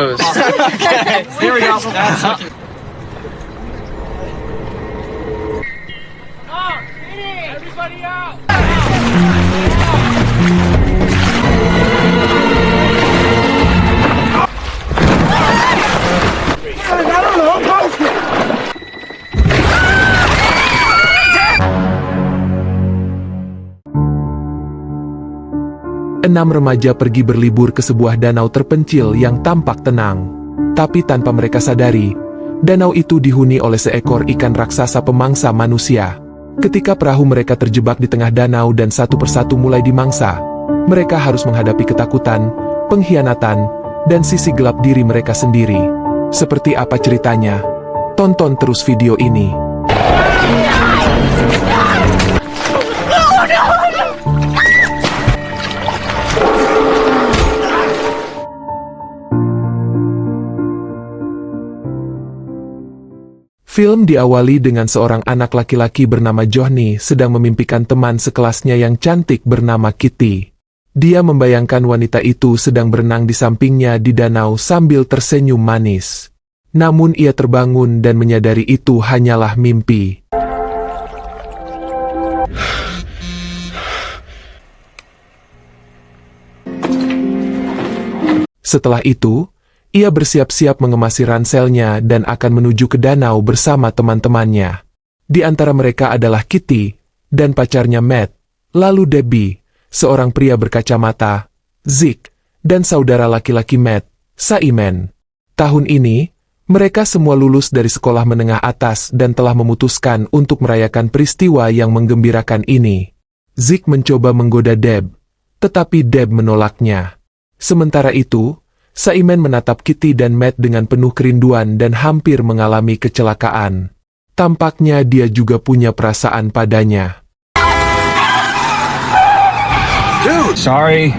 nose. Here we go. Everybody out! Enam remaja pergi berlibur ke sebuah danau terpencil yang tampak tenang. Tapi tanpa mereka sadari, danau itu dihuni oleh seekor ikan raksasa pemangsa manusia. Ketika perahu mereka terjebak di tengah danau dan satu persatu mulai dimangsa, mereka harus menghadapi ketakutan, pengkhianatan, dan sisi gelap diri mereka sendiri. Seperti apa ceritanya? Tonton terus video ini. Film diawali dengan seorang anak laki-laki bernama Johnny sedang memimpikan teman sekelasnya yang cantik bernama Kitty. Dia membayangkan wanita itu sedang berenang di sampingnya di danau sambil tersenyum manis. Namun ia terbangun dan menyadari itu hanyalah mimpi. Setelah itu, ia bersiap-siap mengemasi ranselnya dan akan menuju ke danau bersama teman-temannya. Di antara mereka adalah Kitty dan pacarnya Matt, lalu Debbie, seorang pria berkacamata, Zeke, dan saudara laki-laki Matt, Simon. Tahun ini, mereka semua lulus dari sekolah menengah atas dan telah memutuskan untuk merayakan peristiwa yang menggembirakan ini. Zeke mencoba menggoda Deb, tetapi Deb menolaknya. Sementara itu, Simon menatap Kitty dan Matt dengan penuh kerinduan dan hampir mengalami kecelakaan. Tampaknya dia juga punya perasaan padanya. Dude, sorry.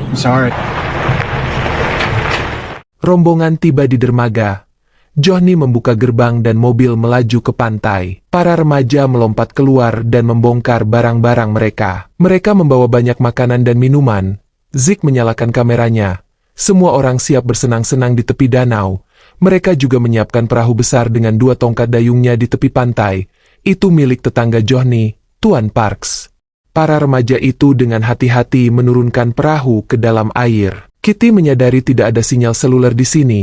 Rombongan tiba di dermaga. Johnny membuka gerbang dan mobil melaju ke pantai. Para remaja melompat keluar dan membongkar barang-barang mereka. Mereka membawa banyak makanan dan minuman. Zeke menyalakan kameranya. Semua orang siap bersenang-senang di tepi danau. Mereka juga menyiapkan perahu besar dengan 2 tongkat dayungnya di tepi pantai. Itu milik tetangga Johnny, Tuan Parks. Para remaja itu dengan hati-hati menurunkan perahu ke dalam air. Kitty menyadari tidak ada sinyal seluler di sini.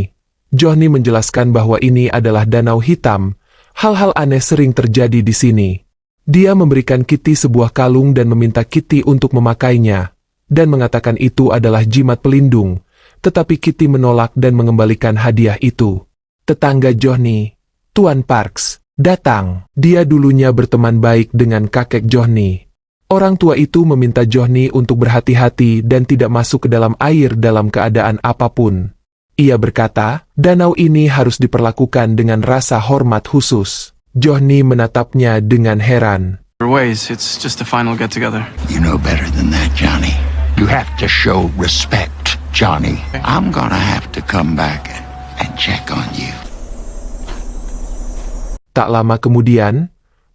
Johnny menjelaskan bahwa ini adalah danau hitam. Hal-hal aneh sering terjadi di sini. Dia memberikan Kitty sebuah kalung dan meminta Kitty untuk memakainya, dan mengatakan itu adalah jimat pelindung. Tetapi Kitty menolak dan mengembalikan hadiah itu. Tetangga Johnny, Tuan Parks, datang. Dia dulunya berteman baik dengan kakek Johnny. Orang tua itu meminta Johnny untuk berhati-hati dan tidak masuk ke dalam air dalam keadaan apapun. Ia berkata, danau ini harus diperlakukan dengan rasa hormat khusus. Johnny menatapnya dengan heran. It's just a final get-together. You know better than that, Johnny. You have to show respect, Johnny. I'm gonna have to come back and check on you. Tak lama kemudian,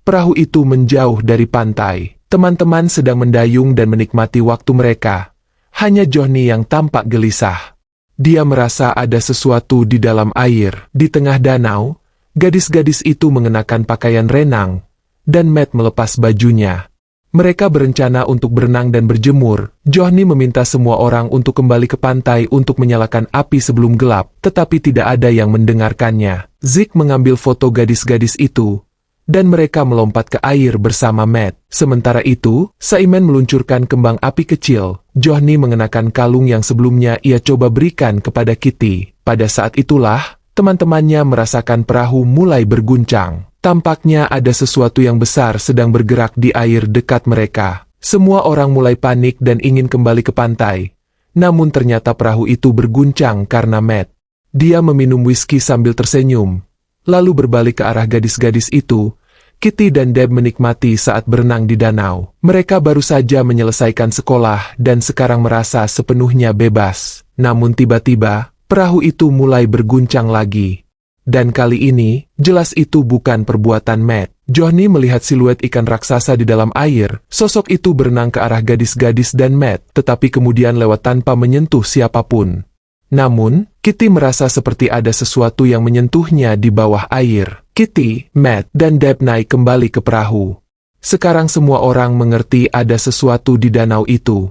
perahu itu menjauh dari pantai. Teman-teman sedang mendayung dan menikmati waktu mereka. Hanya Johnny yang tampak gelisah. Dia merasa ada sesuatu di dalam air. Di tengah danau, gadis-gadis itu mengenakan pakaian renang, dan Matt melepas bajunya. Mereka berencana untuk berenang dan berjemur. Johnny meminta semua orang untuk kembali ke pantai untuk menyalakan api sebelum gelap, tetapi tidak ada yang mendengarkannya. Zeke mengambil foto gadis-gadis itu, dan mereka melompat ke air bersama Matt. Sementara itu, Simon meluncurkan kembang api kecil. Johnny mengenakan kalung yang sebelumnya ia coba berikan kepada Kitty. Pada saat itulah, teman-temannya merasakan perahu mulai berguncang. Tampaknya ada sesuatu yang besar sedang bergerak di air dekat mereka. Semua orang mulai panik dan ingin kembali ke pantai. Namun ternyata perahu itu berguncang karena Matt. Dia meminum whisky sambil tersenyum, lalu berbalik ke arah gadis-gadis itu. Kitty dan Deb menikmati saat berenang di danau. Mereka baru saja menyelesaikan sekolah dan sekarang merasa sepenuhnya bebas. Namun tiba-tiba, perahu itu mulai berguncang lagi. Dan kali ini, jelas itu bukan perbuatan Matt. Johnny melihat siluet ikan raksasa di dalam air. Sosok itu berenang ke arah gadis-gadis dan Matt, tetapi kemudian lewat tanpa menyentuh siapapun. Namun, Kitty merasa seperti ada sesuatu yang menyentuhnya di bawah air. Kitty, Matt, dan Deb naik kembali ke perahu. Sekarang semua orang mengerti ada sesuatu di danau itu.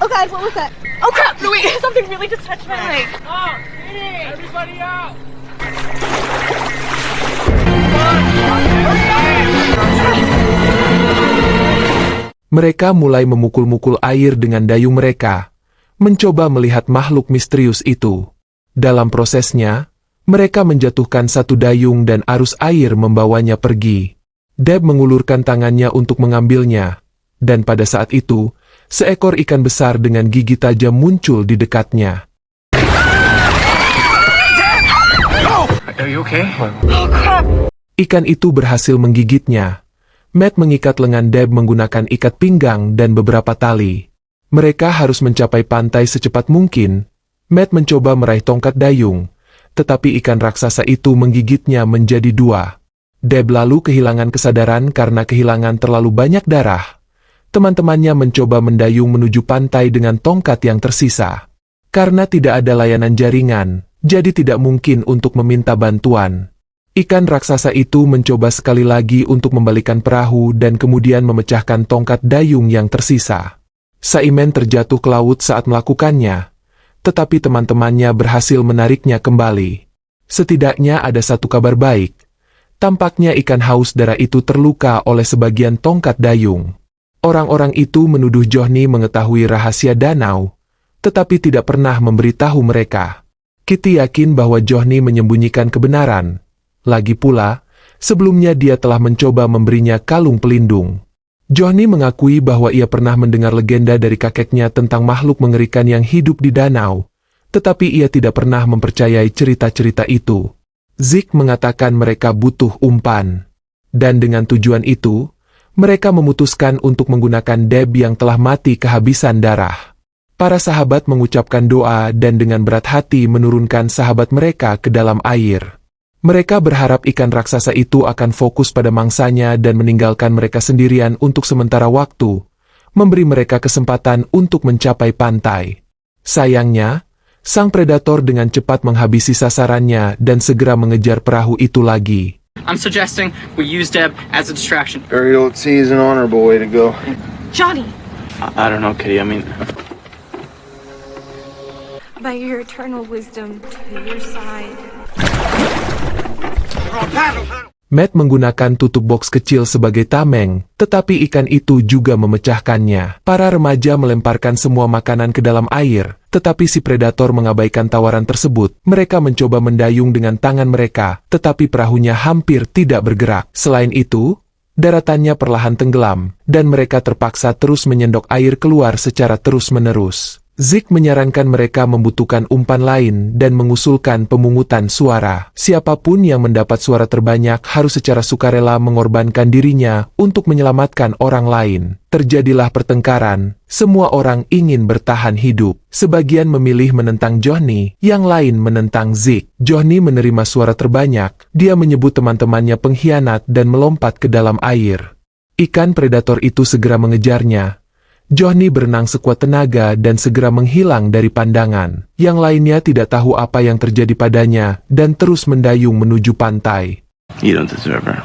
Oh God, what was that? Oh crap, no wait, something really just touched my leg. Everybody out! Mereka mulai memukul-mukul air dengan dayung mereka, mencoba melihat makhluk misterius itu. Dalam prosesnya, mereka menjatuhkan satu dayung dan arus air membawanya pergi. Deb mengulurkan tangannya untuk mengambilnya, dan pada saat itu, seekor ikan besar dengan gigi tajam muncul di dekatnya. Are you okay? Ikan itu berhasil menggigitnya. Matt mengikat lengan Deb menggunakan ikat pinggang dan beberapa tali. Mereka harus mencapai pantai secepat mungkin. Matt mencoba meraih tongkat dayung, tetapi ikan raksasa itu menggigitnya menjadi dua. Deb lalu kehilangan kesadaran karena kehilangan terlalu banyak darah. Teman-temannya mencoba mendayung menuju pantai dengan tongkat yang tersisa. Karena tidak ada layanan jaringan, jadi tidak mungkin untuk meminta bantuan. Ikan raksasa itu mencoba sekali lagi untuk membalikan perahu dan kemudian memecahkan tongkat dayung yang tersisa. Simon terjatuh ke laut saat melakukannya, tetapi teman-temannya berhasil menariknya kembali. Setidaknya ada satu kabar baik. Tampaknya ikan haus darah itu terluka oleh sebagian tongkat dayung. Orang-orang itu menuduh Johnny mengetahui rahasia danau, tetapi tidak pernah memberitahu mereka. Kitty yakin bahwa Johnny menyembunyikan kebenaran. Lagi pula, sebelumnya dia telah mencoba memberinya kalung pelindung. Johnny mengakui bahwa ia pernah mendengar legenda dari kakeknya tentang makhluk mengerikan yang hidup di danau, tetapi ia tidak pernah mempercayai cerita-cerita itu. Zeke mengatakan mereka butuh umpan. Dan dengan tujuan itu, mereka memutuskan untuk menggunakan Deb yang telah mati kehabisan darah. Para sahabat mengucapkan doa dan dengan berat hati menurunkan sahabat mereka ke dalam air. Mereka berharap ikan raksasa itu akan fokus pada mangsanya dan meninggalkan mereka sendirian untuk sementara waktu, memberi mereka kesempatan untuk mencapai pantai. Sayangnya, sang predator dengan cepat menghabisi sasarannya dan segera mengejar perahu itu lagi. I'm suggesting we use Deb as a distraction. Very old sea is an honorable way to go. Johnny, I don't know, Kitty. I mean, by your eternal wisdom, to your side. Matt menggunakan tutup box kecil sebagai tameng, tetapi ikan itu juga memecahkannya. Para remaja melemparkan semua makanan ke dalam air, tetapi si predator mengabaikan tawaran tersebut. Mereka mencoba mendayung dengan tangan mereka, tetapi perahunya hampir tidak bergerak. Selain itu, daratannya perlahan tenggelam, dan mereka terpaksa terus menyendok air keluar secara terus-menerus. Zeke menyarankan mereka membutuhkan umpan lain dan mengusulkan pemungutan suara. Siapapun yang mendapat suara terbanyak harus secara sukarela mengorbankan dirinya untuk menyelamatkan orang lain. Terjadilah pertengkaran. Semua orang ingin bertahan hidup. Sebagian memilih menentang Johnny, yang lain menentang Zeke. Johnny menerima suara terbanyak. Dia menyebut teman-temannya pengkhianat dan melompat ke dalam air. Ikan predator itu segera mengejarnya. Johnny berenang sekuat tenaga dan segera menghilang dari pandangan. Yang lainnya tidak tahu apa yang terjadi padanya dan terus mendayung menuju pantai. you don't deserve her.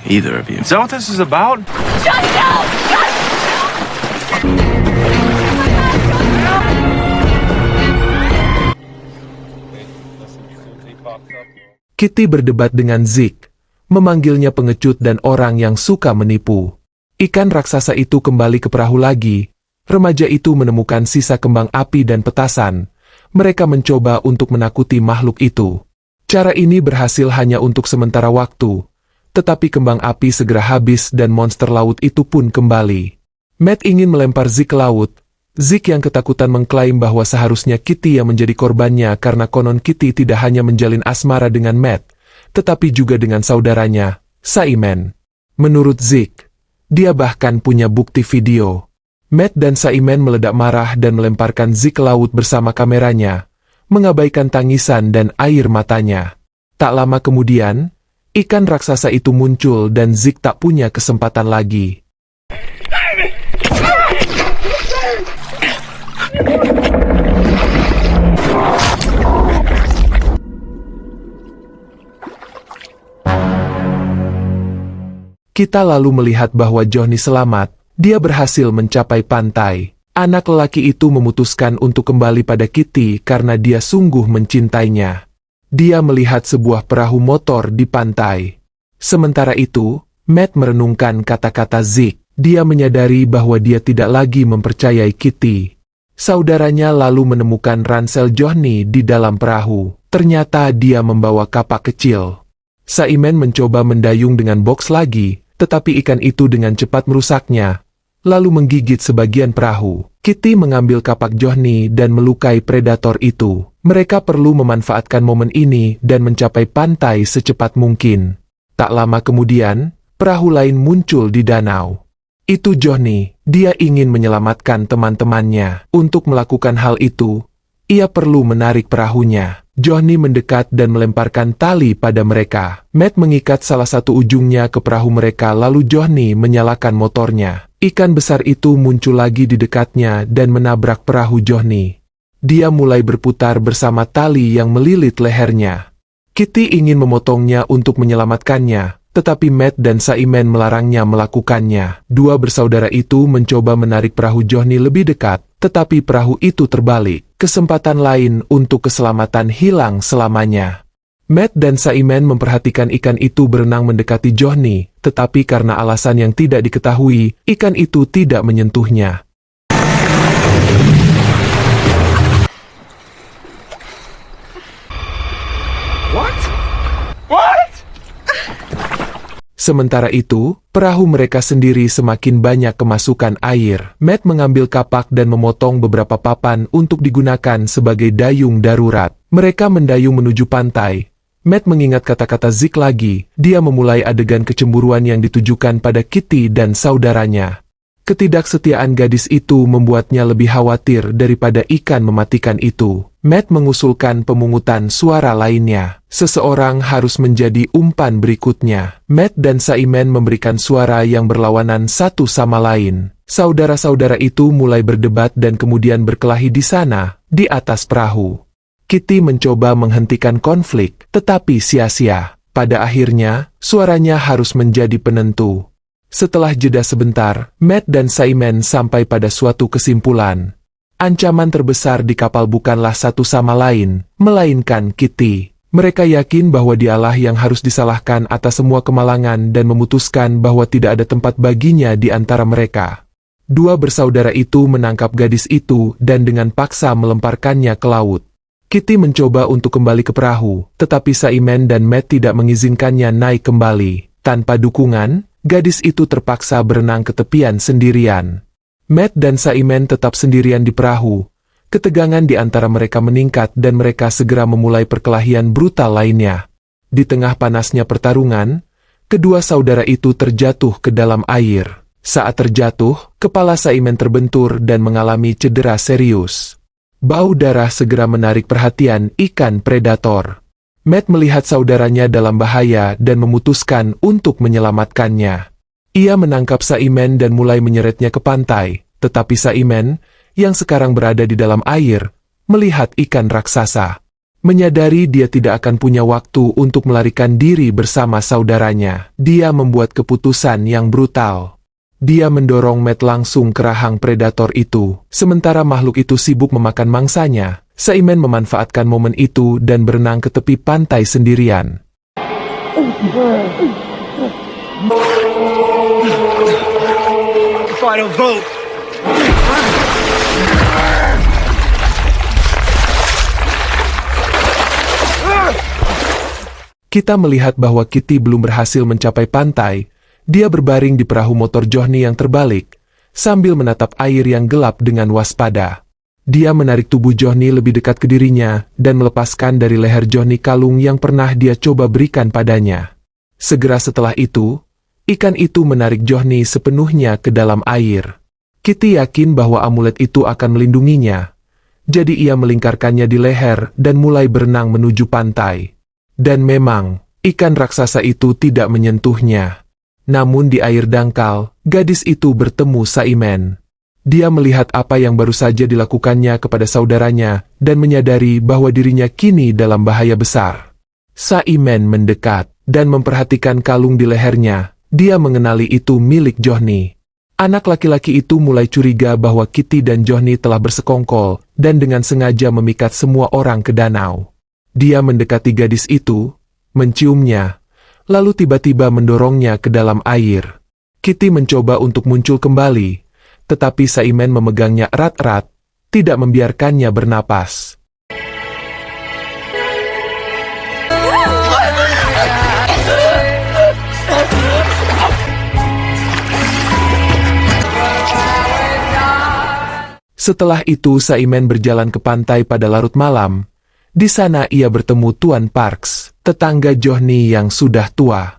Either of you. Is that what this is about? Johnny, no! Kitty berdebat dengan Zeke, memanggilnya pengecut dan orang yang suka menipu. Ikan raksasa itu kembali ke perahu lagi. Remaja itu menemukan sisa kembang api dan petasan. Mereka mencoba untuk menakuti makhluk itu. Cara ini berhasil hanya untuk sementara waktu. Tetapi kembang api segera habis dan monster laut itu pun kembali. Matt ingin melempar Zeke ke laut. Zeke yang ketakutan mengklaim bahwa seharusnya Kitty yang menjadi korbannya karena konon Kitty tidak hanya menjalin asmara dengan Matt, tetapi juga dengan saudaranya, Simon. Menurut Zeke, dia bahkan punya bukti video. Matt dan Simon meledak marah dan melemparkan Zeke ke laut bersama kameranya, mengabaikan tangisan dan air matanya. Tak lama kemudian, ikan raksasa itu muncul dan Zeke tak punya kesempatan lagi. Kita lalu melihat bahwa Johnny selamat, dia berhasil mencapai pantai. Anak lelaki itu memutuskan untuk kembali pada Kitty karena dia sungguh mencintainya. Dia melihat sebuah perahu motor di pantai. Sementara itu, Matt merenungkan kata-kata Zeke. Dia menyadari bahwa dia tidak lagi mempercayai Kitty. Saudaranya lalu menemukan ransel Johnny di dalam perahu. Ternyata dia membawa kapak kecil. Simon mencoba mendayung dengan box lagi, tetapi ikan itu dengan cepat merusaknya, lalu menggigit sebagian perahu. Kitty mengambil kapak Johnny dan melukai predator itu. Mereka perlu memanfaatkan momen ini dan mencapai pantai secepat mungkin. Tak lama kemudian, perahu lain muncul di danau. Itu Johnny. Dia ingin menyelamatkan teman-temannya. Untuk melakukan hal itu, ia perlu menarik perahunya. Johnny mendekat dan melemparkan tali pada mereka. Matt mengikat salah satu ujungnya ke perahu mereka lalu Johnny menyalakan motornya. Ikan besar itu muncul lagi di dekatnya dan menabrak perahu Johnny. Dia mulai berputar bersama tali yang melilit lehernya. Kitty ingin memotongnya untuk menyelamatkannya, tetapi Matt dan Simon melarangnya melakukannya. Dua bersaudara itu mencoba menarik perahu Johnny lebih dekat, tetapi perahu itu terbalik. Kesempatan lain untuk keselamatan hilang selamanya. Matt dan Simon memperhatikan ikan itu berenang mendekati Johnny, tetapi karena alasan yang tidak diketahui, ikan itu tidak menyentuhnya. Sementara itu, perahu mereka sendiri semakin banyak kemasukan air. Matt mengambil kapak dan memotong beberapa papan untuk digunakan sebagai dayung darurat. Mereka mendayung menuju pantai. Matt mengingat kata-kata Zeke lagi. Dia memulai adegan kecemburuan yang ditujukan pada Kitty dan saudaranya. Ketidaksetiaan gadis itu membuatnya lebih khawatir daripada ikan mematikan itu. Matt mengusulkan pemungutan suara lainnya. Seseorang harus menjadi umpan berikutnya. Matt dan Simon memberikan suara yang berlawanan satu sama lain. Saudara-saudara itu mulai berdebat dan kemudian berkelahi di sana, di atas perahu. Kitty mencoba menghentikan konflik, tetapi sia-sia. Pada akhirnya, suaranya harus menjadi penentu. Setelah jeda sebentar, Matt dan Simon sampai pada suatu kesimpulan. Ancaman terbesar di kapal bukanlah satu sama lain, melainkan Kitty. Mereka yakin bahwa dialah yang harus disalahkan atas semua kemalangan dan memutuskan bahwa tidak ada tempat baginya di antara mereka. Dua bersaudara itu menangkap gadis itu dan dengan paksa melemparkannya ke laut. Kitty mencoba untuk kembali ke perahu, tetapi Simon dan Matt tidak mengizinkannya naik kembali. Tanpa dukungan, gadis itu terpaksa berenang ke tepian sendirian. Matt dan Simon tetap sendirian di perahu. Ketegangan di antara mereka meningkat dan mereka segera memulai perkelahian brutal lainnya. Di tengah panasnya pertarungan, kedua saudara itu terjatuh ke dalam air. Saat terjatuh, kepala Simon terbentur dan mengalami cedera serius. Bau darah segera menarik perhatian ikan predator. Matt melihat saudaranya dalam bahaya dan memutuskan untuk menyelamatkannya. Ia menangkap Simon dan mulai menyeretnya ke pantai, tetapi Simon, yang sekarang berada di dalam air, melihat ikan raksasa. Menyadari dia tidak akan punya waktu untuk melarikan diri bersama saudaranya, dia membuat keputusan yang brutal. Dia mendorong Matt langsung ke rahang predator itu. Sementara makhluk itu sibuk memakan mangsanya, Simon memanfaatkan momen itu dan berenang ke tepi pantai sendirian. Final vote. Kita melihat bahwa Kitty belum berhasil mencapai pantai. Dia berbaring di perahu motor Johnny yang terbalik, sambil menatap air yang gelap dengan waspada. Dia menarik tubuh Johnny lebih dekat ke dirinya, dan melepaskan dari leher Johnny kalung yang pernah dia coba berikan padanya. Segera setelah itu, ikan itu menarik Johnny sepenuhnya ke dalam air. Kitty yakin bahwa amulet itu akan melindunginya. Jadi ia melingkarkannya di leher dan mulai berenang menuju pantai. Dan memang, ikan raksasa itu tidak menyentuhnya. Namun di air dangkal, gadis itu bertemu Simon. Dia melihat apa yang baru saja dilakukannya kepada saudaranya dan menyadari bahwa dirinya kini dalam bahaya besar. Simon mendekat dan memperhatikan kalung di lehernya. Dia mengenali itu milik Johnny. Anak laki-laki itu mulai curiga bahwa Kitty dan Johnny telah bersekongkol dan dengan sengaja memikat semua orang ke danau. Dia mendekati gadis itu, menciumnya, lalu tiba-tiba mendorongnya ke dalam air. Kitty mencoba untuk muncul kembali, tetapi Simon memegangnya erat-erat, tidak membiarkannya bernapas. Setelah itu Simon berjalan ke pantai pada larut malam. Di sana ia bertemu Tuan Parks, tetangga Johnny yang sudah tua.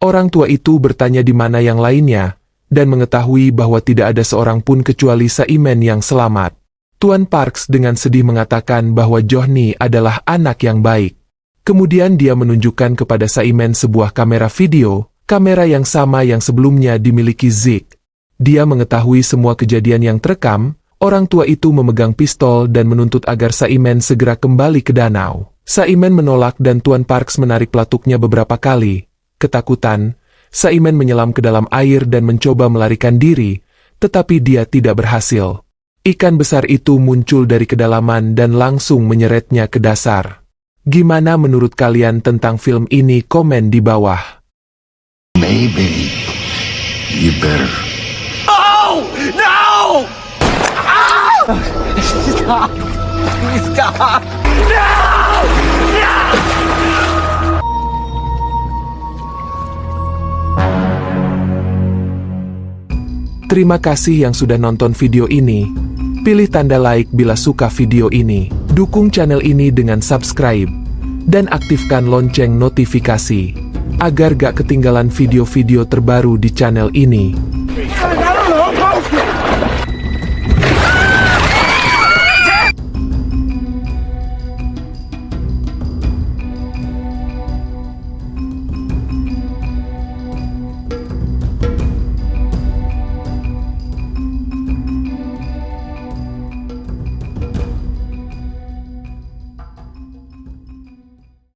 Orang tua itu bertanya di mana yang lainnya, dan mengetahui bahwa tidak ada seorang pun kecuali Simon yang selamat. Tuan Parks dengan sedih mengatakan bahwa Johnny adalah anak yang baik. Kemudian dia menunjukkan kepada Simon sebuah kamera video, kamera yang sama yang sebelumnya dimiliki Zeke. Dia mengetahui semua kejadian yang terekam. Orang tua itu memegang pistol dan menuntut agar Simon segera kembali ke danau. Simon menolak dan Tuan Parks menarik pelatuknya beberapa kali. Ketakutan, Simon menyelam ke dalam air dan mencoba melarikan diri, tetapi dia tidak berhasil. Ikan besar itu muncul dari kedalaman dan langsung menyeretnya ke dasar. Gimana menurut kalian tentang film ini? Komen di bawah. Maybe you better. Terima kasih yang sudah nonton video ini. Pilih tanda like bila suka video ini. Dukung channel ini dengan subscribe. Dan aktifkan lonceng notifikasi. Agar gak ketinggalan video-video terbaru di channel ini.